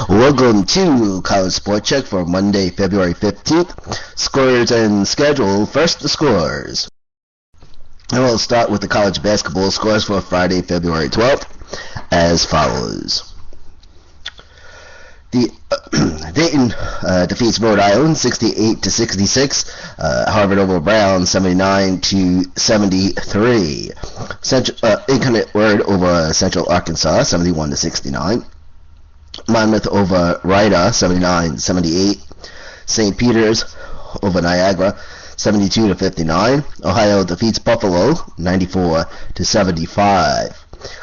Welcome to College Sport Check for Monday, February 15th. Scores and schedule. First, the scores. And we'll start with the college basketball scores for Friday, February 12th, as follows. The Dayton defeats Rhode Island 68-66. Harvard over Brown 79-73. Incarnate Word over Central Arkansas 71-69. Monmouth over Rider 79-78. St. Peter's over Niagara 72-59. Ohio defeats Buffalo 94-75.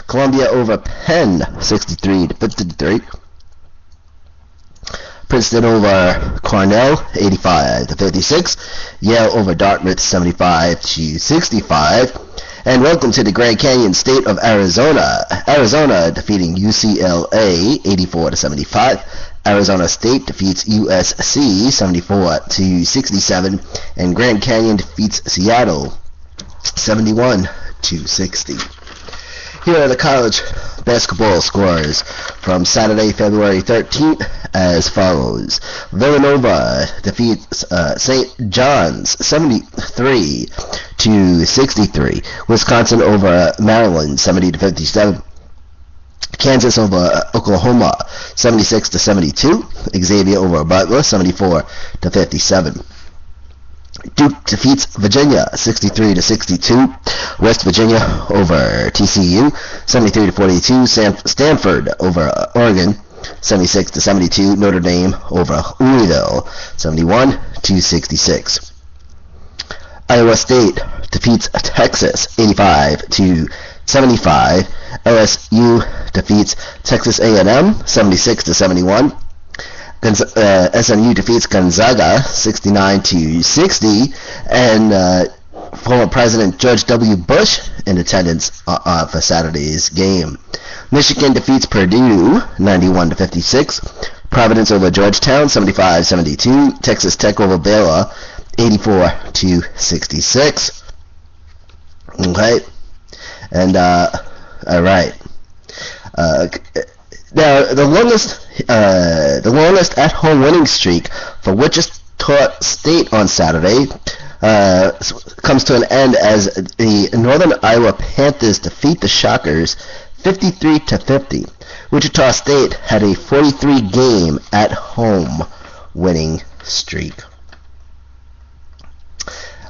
Columbia over Penn 63-53. Princeton over Cornell 85-56. Yale over Dartmouth 75-65. And welcome to the Grand Canyon State of Arizona. Arizona defeating UCLA 84-75. Arizona State defeats USC 74-67. And Grand Canyon defeats Seattle 71-60. Here are the college basketball scores from Saturday, February 13th as follows. Villanova defeats St. John's 73-63. Wisconsin over Maryland 70-57. Kansas over Oklahoma 76-72. Xavier over Butler 74-57. Duke defeats Virginia 63-62. West Virginia over TCU 73-42. Stanford over Oregon 76-72. Notre Dame over Louisville 71-66. Iowa State defeats Texas 85-75. LSU defeats Texas A&M 76-71. SMU defeats Gonzaga 69-60, and former President George W. Bush in attendance for Saturday's game. Michigan defeats Purdue 91-56. Providence over Georgetown 75-72. Texas Tech over Baylor 84-66. Okay, and all right. Now, the longest at-home winning streak for Wichita State on Saturday comes to an end as the Northern Iowa Panthers defeat the Shockers 53-50. Wichita State had a 43-game at-home winning streak.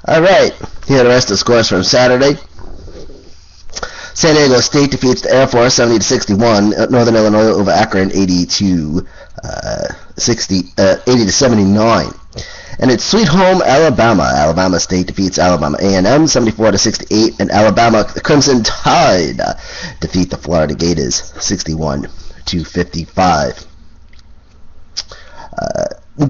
All right, here are the rest of the scores from Saturday. San Diego State defeats the Air Force 70-61. Northern Illinois over Akron 80-79. And it's Sweet Home Alabama. Alabama State defeats Alabama A&M 74-68. And Alabama Crimson Tide defeat the Florida Gators 61-55.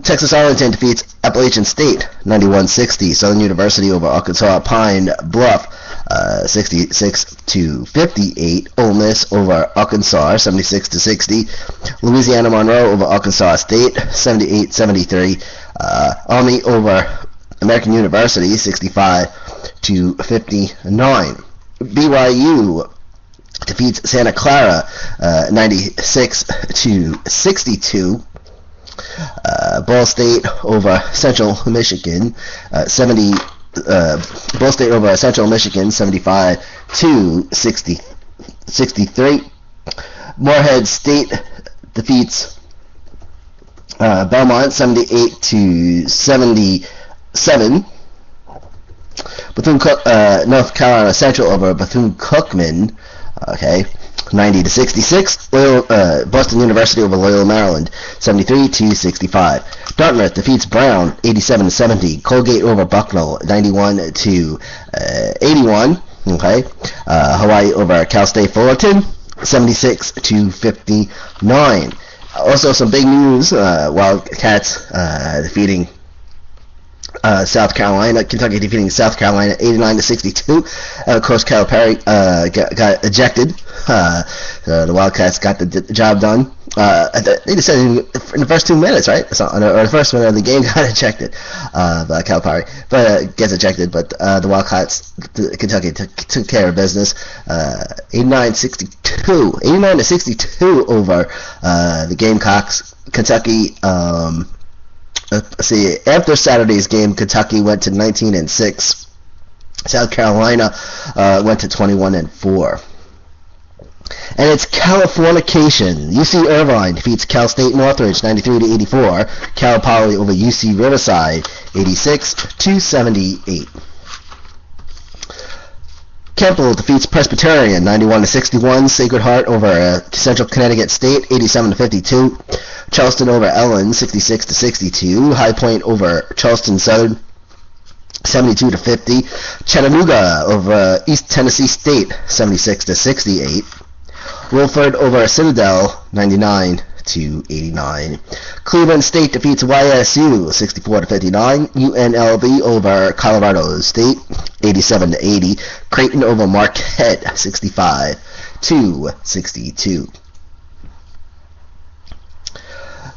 Texas Arlington defeats Appalachian State 91-60. Southern University over Arkansas Pine Bluff 66-58. Ole Miss over Arkansas 76-60. Louisiana Monroe over Arkansas State 78-73. Army over American University 65-59. BYU defeats Santa Clara 96-62. Ball State over Central Michigan 75-63. Morehead State defeats Belmont 78-77. North Carolina Central over Bethune-Cookman, 90-66. Boston University over Loyola Maryland 73-65. Dartmouth defeats Brown 87-70. Colgate over Bucknell 91-81. Hawaii over Cal State Fullerton 76-59. Also some big news, Wildcats defeating South Carolina. Kentucky defeating South Carolina 89-62. Of course, Calipari got ejected. The Wildcats got the job done. They just said in the first 2 minutes, right? So, or the first minute of the game got ejected by Calipari, but gets ejected. But the Wildcats, Kentucky, took care of business, 89-62 over the Gamecocks. Kentucky. Let's see. After Saturday's game, Kentucky went to 19-6. South Carolina went to 21-4. And it's Californication. UC Irvine defeats Cal State Northridge 93-84. Cal Poly over UC Riverside 86-78. Campbell defeats Presbyterian 91-61. Sacred Heart over Central Connecticut State 87-52. Charleston over Ellen 66-62. High Point over Charleston Southern 72-50. Chattanooga over East Tennessee State 76-68. Wilford over Citadel 99-89. Cleveland State defeats YSU 64-59. UNLV over Colorado State 87-80. Creighton over Marquette 65-62.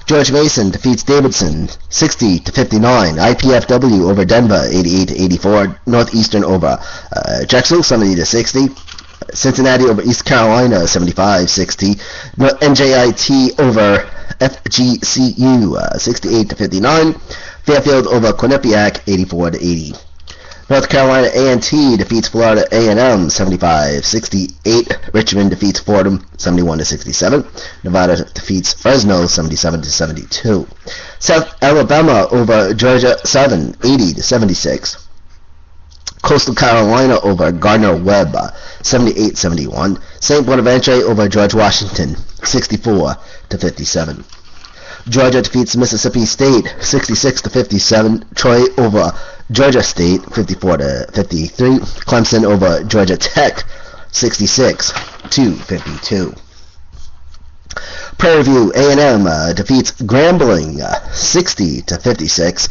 George Mason defeats Davidson 60-59. IPFW over Denver 88-84. Northeastern over Drexel 70-60. Cincinnati over East Carolina 75-60. NJIT over FGCU 68-59. Fairfield over Quinnipiac 84-80. North Carolina A&T defeats Florida A&M 75-68. Richmond defeats Fordham 71-67. Nevada defeats Fresno 77-72. South Alabama over Georgia Southern 80-76. Coastal Carolina over Gardner-Webb 78-71. St. Bonaventure over George Washington 64-57. Georgia defeats Mississippi State 66-57. Troy over Georgia State 54-53. Clemson over Georgia Tech 66-52. Prairie View A&M defeats Grambling 60-56.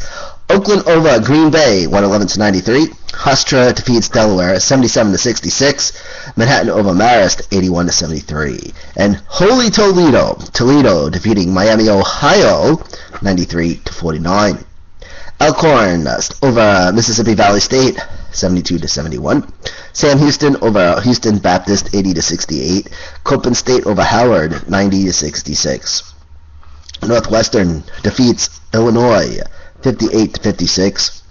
Oakland over Green Bay 111-93. Hofstra defeats Delaware 77-66. Manhattan over Marist 81-73. And Holy Toledo defeating Miami, Ohio 93-49. Elkhorn over Mississippi Valley State 72-71. Sam Houston over Houston Baptist 80-68. Copen State over Howard 90-66. Northwestern defeats Illinois 58-56.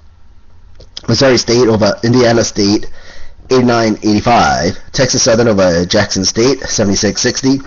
Missouri State over Indiana State 89-85. Texas Southern over Jackson State 76-60.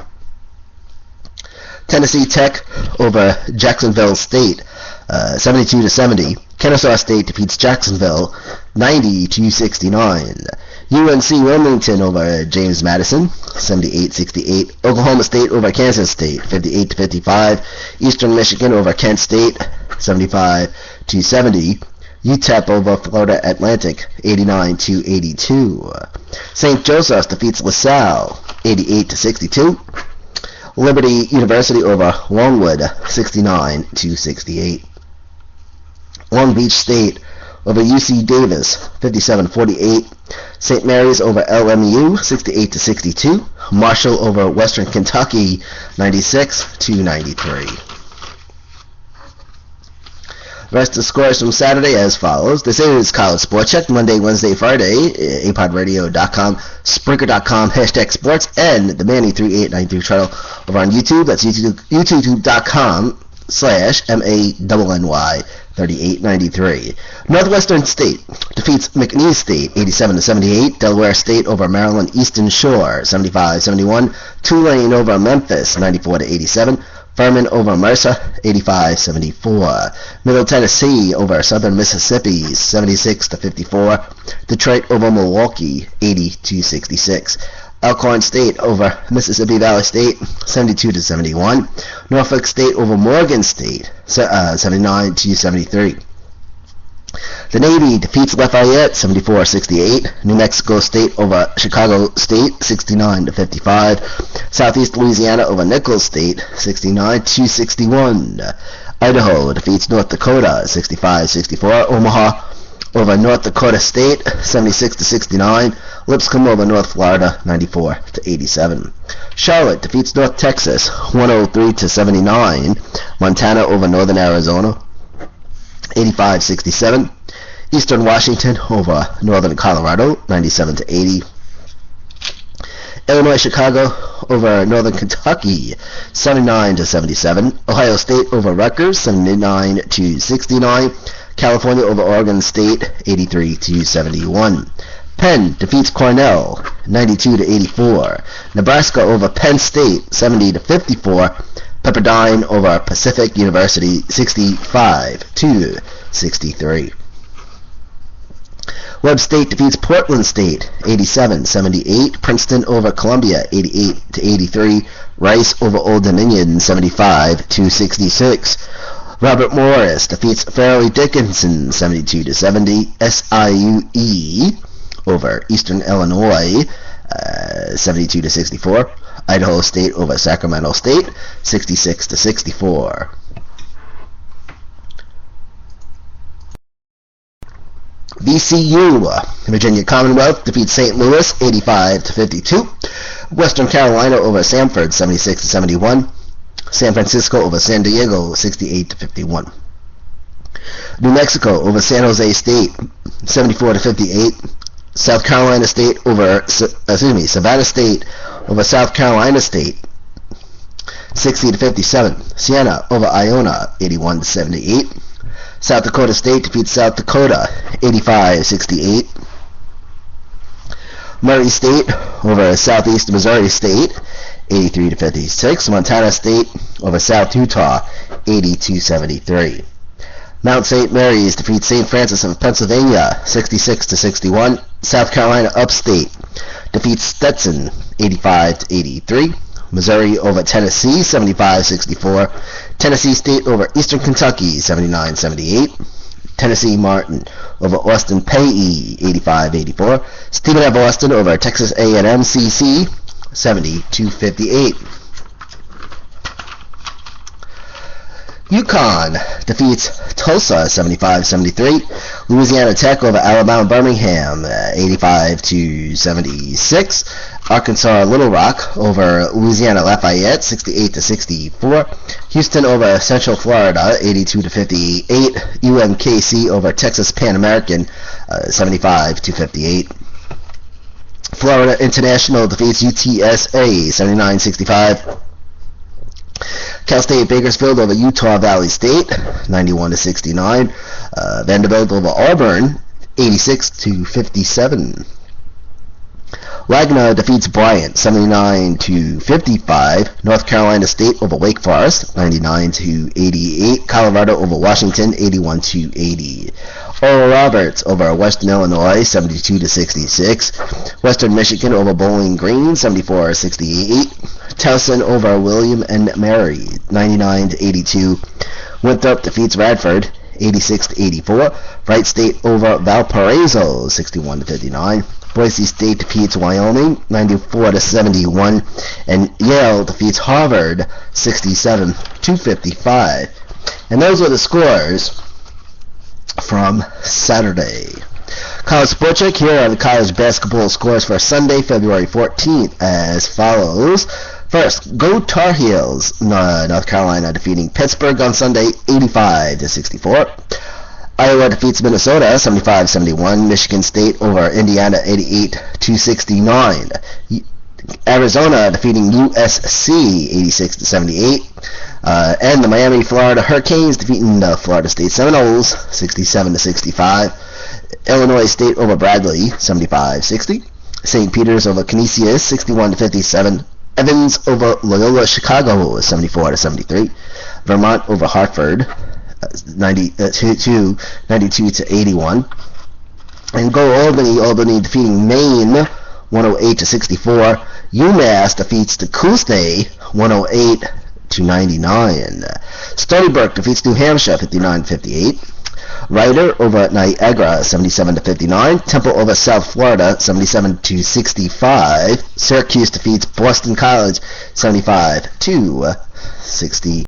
Tennessee Tech over Jacksonville State 72-70. Kennesaw State defeats Jacksonville 90-69. UNC Wilmington over James Madison 78-68. Oklahoma State over Kansas State 58-55. Eastern Michigan over Kent State 75-70. UTEP over Florida Atlantic 89-82. St. Joseph's defeats LaSalle 88-62. Liberty University over Longwood 69-68. Long Beach State over UC Davis 57-48. St. Mary's over LMU 68-62. Marshall over Western Kentucky 96-93. The rest of the scores from Saturday as follows. This is College Sports Check, Monday, Wednesday, Friday, apodradio.com, Spreaker.com, #sports, and the Manny3893 channel over on YouTube. That's youtube.com/MANNY3893. Northwestern State defeats McNeese State 87-78. Delaware State over Maryland Eastern Shore 75-71. Tulane over Memphis 94-87. Furman over Mercer, 85-74. Middle Tennessee over Southern Mississippi, 76-54. Detroit over Milwaukee, 80-66. Elkhorn State over Mississippi Valley State, 72-71. Norfolk State over Morgan State, 79-73. The Navy defeats Lafayette 74-68. New Mexico State over Chicago State 69-55. Southeast Louisiana over Nichols State 69-61. Idaho defeats North Dakota 65-64. Omaha over North Dakota State, 76-69. Lipscomb over North Florida, 94-87. Charlotte defeats North Texas, 103-79. Montana over Northern Arizona, 85-67. Eastern Washington over Northern Colorado, 97-80. Illinois Chicago over Northern Kentucky, 79-77. Ohio State over Rutgers, 79-69. California over Oregon State, 83-71. Penn defeats Cornell, 92-84. Nebraska over Penn State, 70-54. Pepperdine over Pacific University, 65-63. Webb State defeats Portland State, 87-78. Princeton over Columbia, 88-83. Rice over Old Dominion, 75-66. Robert Morris defeats Fairleigh Dickinson, 72-70. SIUE over Eastern Illinois, 72-64. Idaho State over Sacramento State, 66-64. VCU, Virginia Commonwealth defeats St. Louis, 85-52. Western Carolina over Samford, 76-71. San Francisco over San Diego, 68-51. New Mexico over San Jose State, 74-58. South Carolina State over, Savannah State over South Carolina State, 60-57. Siena over Iona, 81-78. South Dakota State defeats South Dakota, 85-68. Murray State over Southeast Missouri State, 83-56. Montana State over South Utah, 82-73. Mount St. Mary's defeats St. Francis of Pennsylvania, 66-61. South Carolina Upstate defeats Stetson, 85-83. Missouri over Tennessee, 75-64. Tennessee State over Eastern Kentucky, 79-78. Tennessee Martin over Austin Payee, 85-84. Stephen F. Austin over Texas A&M CC, 70-58. UConn defeats Tulsa, 75-73. Louisiana Tech over Alabama Birmingham, 85-76. Arkansas Little Rock over Louisiana Lafayette, 68-64. Houston over Central Florida, 82-58. UMKC over Texas Pan American, 75-58. Florida International defeats UTSA, 79-65. Cal State Bakersfield over Utah Valley State, 91-69. Vanderbilt over Auburn, 86-57. Wagner defeats Bryant, 79-55. North Carolina State over Wake Forest, 99-88. Colorado over Washington, 81-80. Oral Roberts over Western Illinois, 72-66. Western Michigan over Bowling Green, 74-68. Towson over William and Mary, 99-82. Winthrop defeats Radford, 86-84. Wright State over Valparaiso, 61-59. Boise State defeats Wyoming, 94-71. And Yale defeats Harvard, 67-55. And those were the scores from Saturday. College Sport Check. Here are the college basketball scores for Sunday, February 14th, as follows. First, go Tar Heels. North Carolina defeating Pittsburgh on Sunday, 85-64. Iowa defeats Minnesota, 75-71. Michigan State over Indiana, 88-69. Arizona defeating USC, 86-78. And the Miami, Florida Hurricanes defeating the Florida State Seminoles, 67-65. Illinois State over Bradley, 75-60. St. Peter's over Canisius, 61-57. Evans over Loyola Chicago, 74-73. Vermont over Hartford, 92-81. And go Albany defeating Maine, 108-64. UMass defeats Tecumseh, 108-99. Stony Brook defeats New Hampshire, 59-58. Ryder over Niagara, 77-59. Temple over South Florida, 77-65. Syracuse defeats Boston College, 75-60.